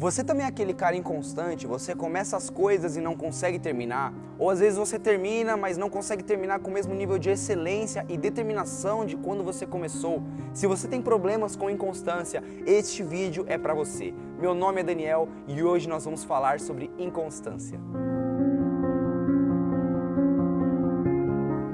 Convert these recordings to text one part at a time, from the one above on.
Você também é aquele cara inconstante, você começa as coisas e não consegue terminar? Ou às vezes você termina, mas não consegue terminar com o mesmo nível de excelência e determinação de quando você começou? Se você tem problemas com inconstância, este vídeo é para você. Meu nome é Daniel e hoje nós vamos falar sobre inconstância.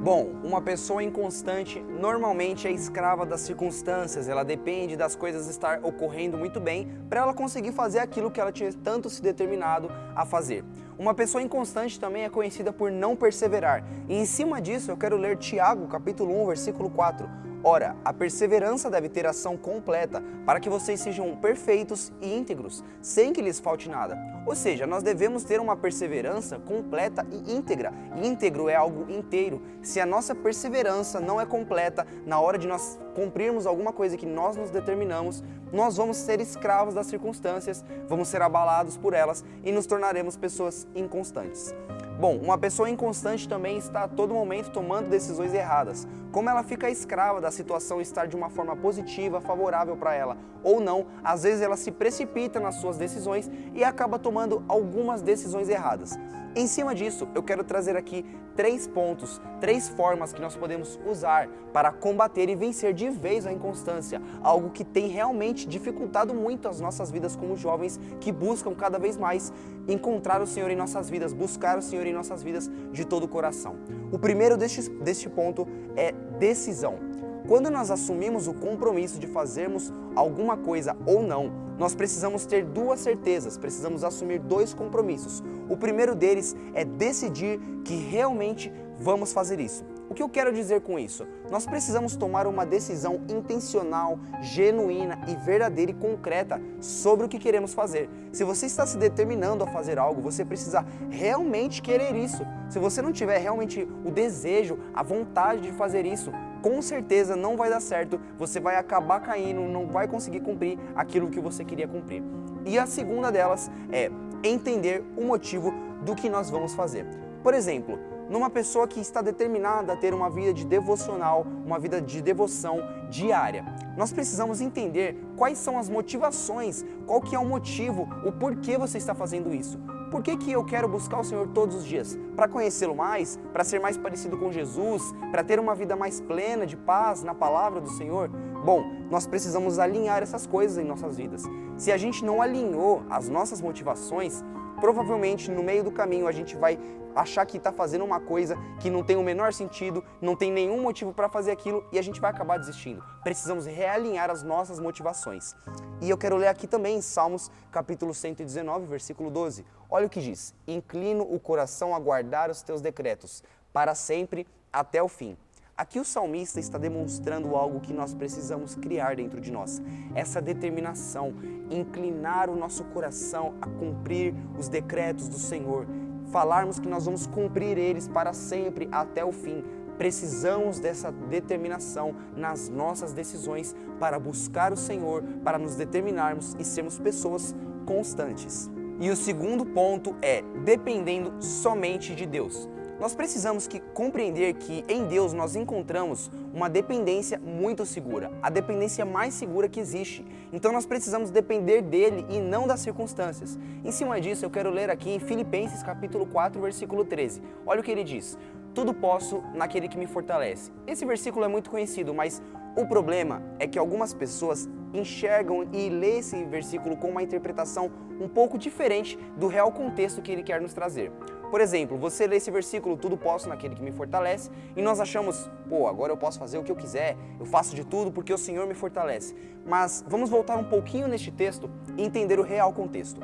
Bom, uma pessoa inconstante normalmente é escrava das circunstâncias, ela depende das coisas estar ocorrendo muito bem para ela conseguir fazer aquilo que ela tinha tanto se determinado a fazer. Uma pessoa inconstante também é conhecida por não perseverar. E em cima disso eu quero ler Tiago, capítulo 1, versículo 4. Ora, a perseverança deve ter ação completa, para que vocês sejam perfeitos e íntegros, sem que lhes falte nada. Ou seja, nós devemos ter uma perseverança completa e íntegra. Íntegro é algo inteiro. Se a nossa perseverança não é completa, na hora de nós cumprirmos alguma coisa que nós nos determinamos, nós vamos ser escravos das circunstâncias, vamos ser abalados por elas e nos tornaremos pessoas inconstantes. Bom, uma pessoa inconstante também está a todo momento tomando decisões erradas. Como ela fica escrava da situação estar de uma forma positiva, favorável para ela, ou não, às vezes ela se precipita nas suas decisões e acaba tomando algumas decisões erradas. Em cima disso, eu quero trazer aqui 3 pontos, 3 formas que nós podemos usar para combater e vencer de vez a inconstância, algo que tem realmente dificultado muito as nossas vidas como jovens que buscam cada vez mais encontrar o Senhor em nossas vidas, buscar o Senhor em nossas vidas de todo o coração. O primeiro deste ponto é decisão. Quando nós assumimos o compromisso de fazermos alguma coisa ou não, nós precisamos ter 2 certezas, precisamos assumir 2 compromissos. O primeiro deles é decidir que realmente vamos fazer isso. O que eu quero dizer com isso? Nós precisamos tomar uma decisão intencional, genuína e verdadeira e concreta sobre o que queremos fazer. Se você está se determinando a fazer algo, você precisa realmente querer isso. Se você não tiver realmente o desejo, a vontade de fazer isso, com certeza não vai dar certo, você vai acabar caindo, não vai conseguir cumprir aquilo que você queria cumprir. E a segunda delas é entender o motivo do que nós vamos fazer. Por exemplo, numa pessoa que está determinada a ter uma vida de devocional, uma vida de devoção diária, nós precisamos entender quais são as motivações, qual que é o motivo, o porquê você está fazendo isso. Por que eu quero buscar o Senhor todos os dias? Para conhecê-lo mais? Para ser mais parecido com Jesus? Para ter uma vida mais plena de paz na palavra do Senhor? Bom, nós precisamos alinhar essas coisas em nossas vidas. Se a gente não alinhou as nossas motivações, provavelmente no meio do caminho a gente vai achar que está fazendo uma coisa que não tem o menor sentido, não tem nenhum motivo para fazer aquilo e a gente vai acabar desistindo. Precisamos realinhar as nossas motivações. E eu quero ler aqui também em Salmos capítulo 119, versículo 12. Olha o que diz: inclino o coração a guardar os teus decretos, para sempre até o fim. Aqui o salmista está demonstrando algo que nós precisamos criar dentro de nós. Essa determinação, inclinar o nosso coração a cumprir os decretos do Senhor. Falarmos que nós vamos cumprir eles para sempre até o fim. Precisamos dessa determinação nas nossas decisões para buscar o Senhor, para nos determinarmos e sermos pessoas constantes. E o segundo ponto é dependendo somente de Deus. Nós precisamos compreender que em Deus nós encontramos uma dependência muito segura, a dependência mais segura que existe. Então nós precisamos depender dele e não das circunstâncias. Em cima disso eu quero ler aqui em Filipenses capítulo 4, versículo 13. Olha o que ele diz: tudo posso naquele que me fortalece. Esse versículo é muito conhecido, mas o problema é que algumas pessoas enxergam e lêem esse versículo com uma interpretação um pouco diferente do real contexto que ele quer nos trazer. Por exemplo, você lê esse versículo, tudo posso naquele que me fortalece, e nós achamos, agora eu posso fazer o que eu quiser, eu faço de tudo porque o Senhor me fortalece. Mas vamos voltar um pouquinho neste texto e entender o real contexto.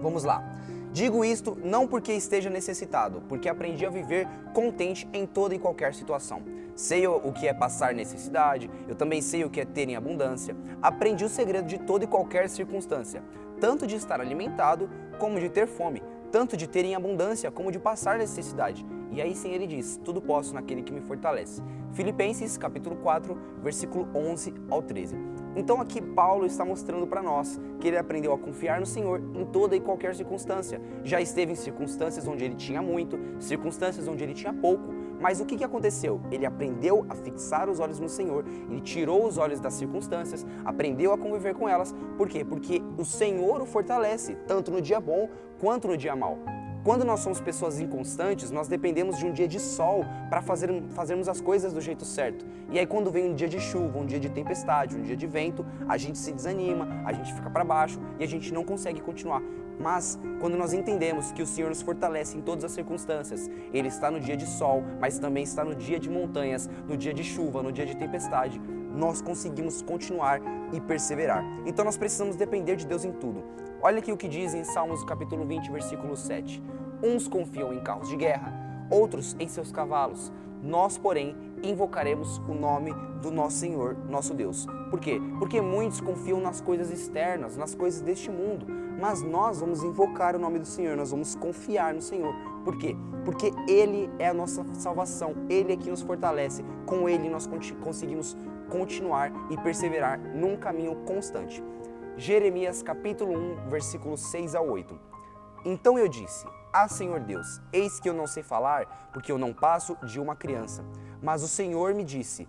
Vamos lá. Digo isto não porque esteja necessitado, porque aprendi a viver contente em toda e qualquer situação. Sei o que é passar necessidade, eu também sei o que é ter em abundância. Aprendi o segredo de toda e qualquer circunstância, tanto de estar alimentado como de ter fome, tanto de ter em abundância como de passar necessidade. E aí sim ele diz, tudo posso naquele que me fortalece. Filipenses capítulo 4, versículo 11 ao 13. Então aqui Paulo está mostrando para nós que ele aprendeu a confiar no Senhor em toda e qualquer circunstância. Já esteve em circunstâncias onde ele tinha muito, circunstâncias onde ele tinha pouco, Mas o que aconteceu? Ele aprendeu a fixar os olhos no Senhor, ele tirou os olhos das circunstâncias, aprendeu a conviver com elas. Por quê? Porque o Senhor o fortalece, tanto no dia bom quanto no dia mau. Quando nós somos pessoas inconstantes, nós dependemos de um dia de sol para fazermos as coisas do jeito certo. E aí quando vem um dia de chuva, um dia de tempestade, um dia de vento, a gente se desanima, a gente fica para baixo e a gente não consegue continuar. Mas quando nós entendemos que o Senhor nos fortalece em todas as circunstâncias, Ele está no dia de sol, mas também está no dia de montanhas, no dia de chuva, no dia de tempestade, nós conseguimos continuar e perseverar. Então nós precisamos depender de Deus em tudo. Olha aqui o que diz em Salmos capítulo 20, versículo 7. Uns confiam em carros de guerra, outros em seus cavalos. Nós, porém, invocaremos o nome do nosso Senhor, nosso Deus. Por quê? Porque muitos confiam nas coisas externas, nas coisas deste mundo. Mas nós vamos invocar o nome do Senhor, nós vamos confiar no Senhor. Por quê? Porque Ele é a nossa salvação, Ele é que nos fortalece. Com Ele nós conseguimos continuar e perseverar num caminho constante. Jeremias capítulo 1, versículos 6 a 8. Então eu disse: Ah, Senhor Deus, eis que eu não sei falar, porque eu não passo de uma criança. Mas o Senhor me disse: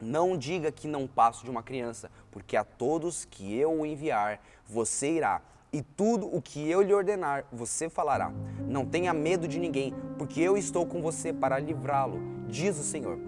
Não diga que não passo de uma criança, porque a todos que eu o enviar, você irá, e tudo o que eu lhe ordenar, você falará. Não tenha medo de ninguém, porque eu estou com você para livrá-lo, diz o Senhor.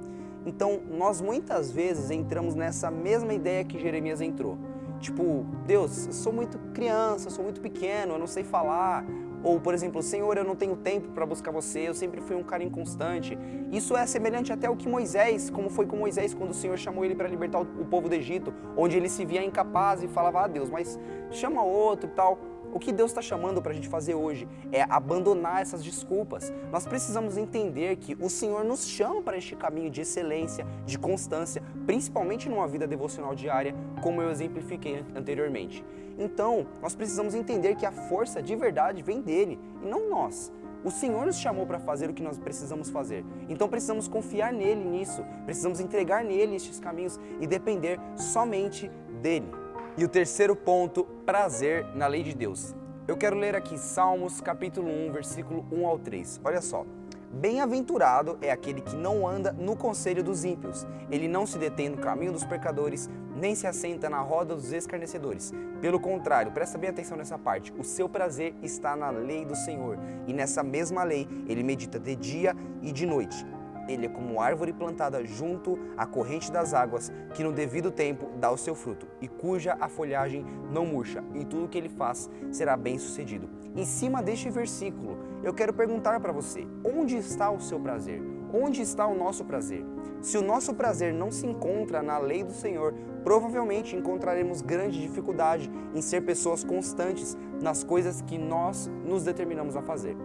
Então, nós muitas vezes entramos nessa mesma ideia que Jeremias entrou. Tipo, Deus, eu sou muito criança, eu sou muito pequeno, eu não sei falar. Ou, por exemplo, Senhor, eu não tenho tempo para buscar você, eu sempre fui um cara inconstante. Isso é semelhante até ao que Moisés, como foi com Moisés quando o Senhor chamou ele para libertar o povo do Egito, onde ele se via incapaz e falava: Ah, Deus, mas chama outro e tal. O que Deus está chamando para a gente fazer hoje é abandonar essas desculpas. Nós precisamos entender que o Senhor nos chama para este caminho de excelência, de constância, principalmente numa vida devocional diária, como eu exemplifiquei anteriormente. Então, nós precisamos entender que a força de verdade vem dele e não nós. O Senhor nos chamou para fazer o que nós precisamos fazer. Então precisamos confiar nele nisso, precisamos entregar nele estes caminhos e depender somente dele. E o terceiro ponto, prazer na lei de Deus. Eu quero ler aqui Salmos capítulo 1, versículo 1 ao 3. Olha só. Bem-aventurado é aquele que não anda no conselho dos ímpios. Ele não se detém no caminho dos pecadores, nem se assenta na roda dos escarnecedores. Pelo contrário, presta bem atenção nessa parte. O seu prazer está na lei do Senhor. E nessa mesma lei, ele medita de dia e de noite. Ele é como árvore plantada junto à corrente das águas, que no devido tempo dá o seu fruto, e cuja a folhagem não murcha, e tudo o que ele faz será bem sucedido. Em cima deste versículo, eu quero perguntar para você, onde está o seu prazer? Onde está o nosso prazer? Se o nosso prazer não se encontra na lei do Senhor, provavelmente encontraremos grande dificuldade em ser pessoas constantes nas coisas que nós nos determinamos a fazer.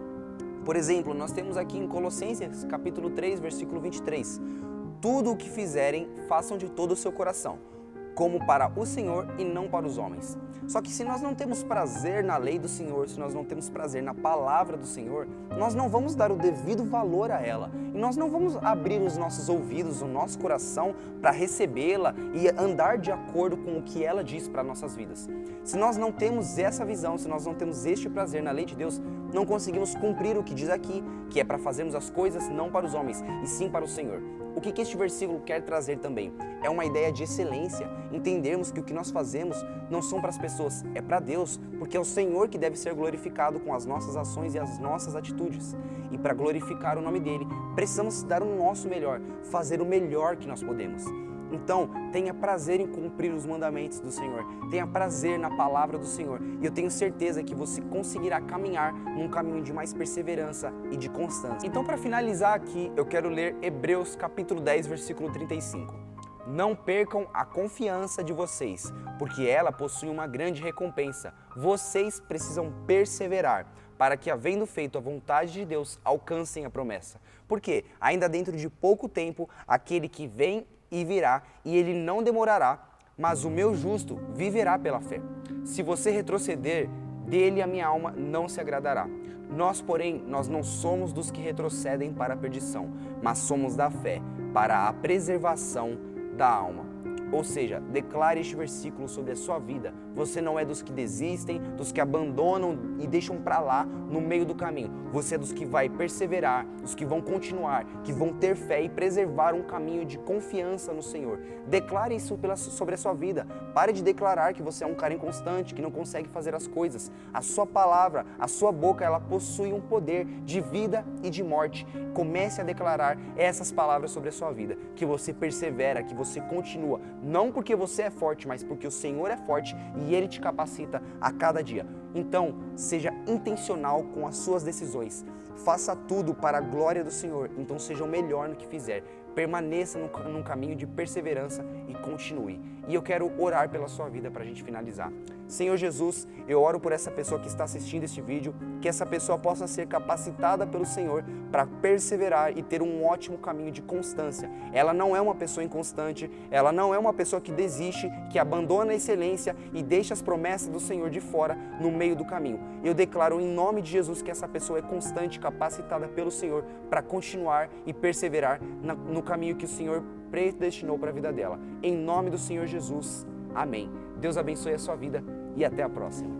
Por exemplo, nós temos aqui em Colossenses capítulo 3, versículo 23. Tudo o que fizerem, façam de todo o seu coração, como para o Senhor e não para os homens. Só que se nós não temos prazer na lei do Senhor, se nós não temos prazer na palavra do Senhor, nós não vamos dar o devido valor a ela. E nós não vamos abrir os nossos ouvidos, o nosso coração para recebê-la e andar de acordo com o que ela diz para nossas vidas. Se nós não temos essa visão, se nós não temos este prazer na lei de Deus, não conseguimos cumprir o que diz aqui, que é para fazermos as coisas não para os homens, e sim para o Senhor. O que este versículo quer trazer também? É uma ideia de excelência, entendermos que o que nós fazemos não são para as pessoas, é para Deus, porque é o Senhor que deve ser glorificado com as nossas ações e as nossas atitudes. E para glorificar o nome dele, precisamos dar o nosso melhor, fazer o melhor que nós podemos. Então, tenha prazer em cumprir os mandamentos do Senhor, tenha prazer na palavra do Senhor, e eu tenho certeza que você conseguirá caminhar num caminho de mais perseverança e de constância. Então, para finalizar aqui, eu quero ler Hebreus capítulo 10, versículo 35. Não percam a confiança de vocês, porque ela possui uma grande recompensa. Vocês precisam perseverar, para que, havendo feito a vontade de Deus, alcancem a promessa. Porque, ainda dentro de pouco tempo, aquele que vem e virá, e ele não demorará, mas o meu justo viverá pela fé. Se você retroceder, dele a minha alma não se agradará. Nós, porém, nós não somos dos que retrocedem para a perdição, mas somos da fé, para a preservação da alma. Ou seja, declare este versículo sobre a sua vida. Você não é dos que desistem, dos que abandonam e deixam para lá no meio do caminho. Você é dos que vai perseverar, dos que vão continuar, que vão ter fé e preservar um caminho de confiança no Senhor. Declare isso sobre a sua vida. Pare de declarar que você é um cara inconstante, que não consegue fazer as coisas. A sua palavra, a sua boca, ela possui um poder de vida e de morte. Comece a declarar essas palavras sobre a sua vida, que você persevera, que você continua, não porque você é forte, mas porque o Senhor é forte e Ele te capacita a cada dia. Então, seja intencional com as suas decisões. Faça tudo para a glória do Senhor. Então, seja o melhor no que fizer. Permaneça num caminho de perseverança e continue. E eu quero orar pela sua vida para a gente finalizar. Senhor Jesus, eu oro por essa pessoa que está assistindo este vídeo, que essa pessoa possa ser capacitada pelo Senhor para perseverar e ter um ótimo caminho de constância. Ela não é uma pessoa inconstante, ela não é uma pessoa que desiste, que abandona a excelência e deixa as promessas do Senhor de fora no meio do caminho. Eu declaro em nome de Jesus que essa pessoa é constante, capacitada pelo Senhor para continuar e perseverar no caminho que o Senhor predestinou para a vida dela. Em nome do Senhor Jesus, amém. Deus abençoe a sua vida e até a próxima.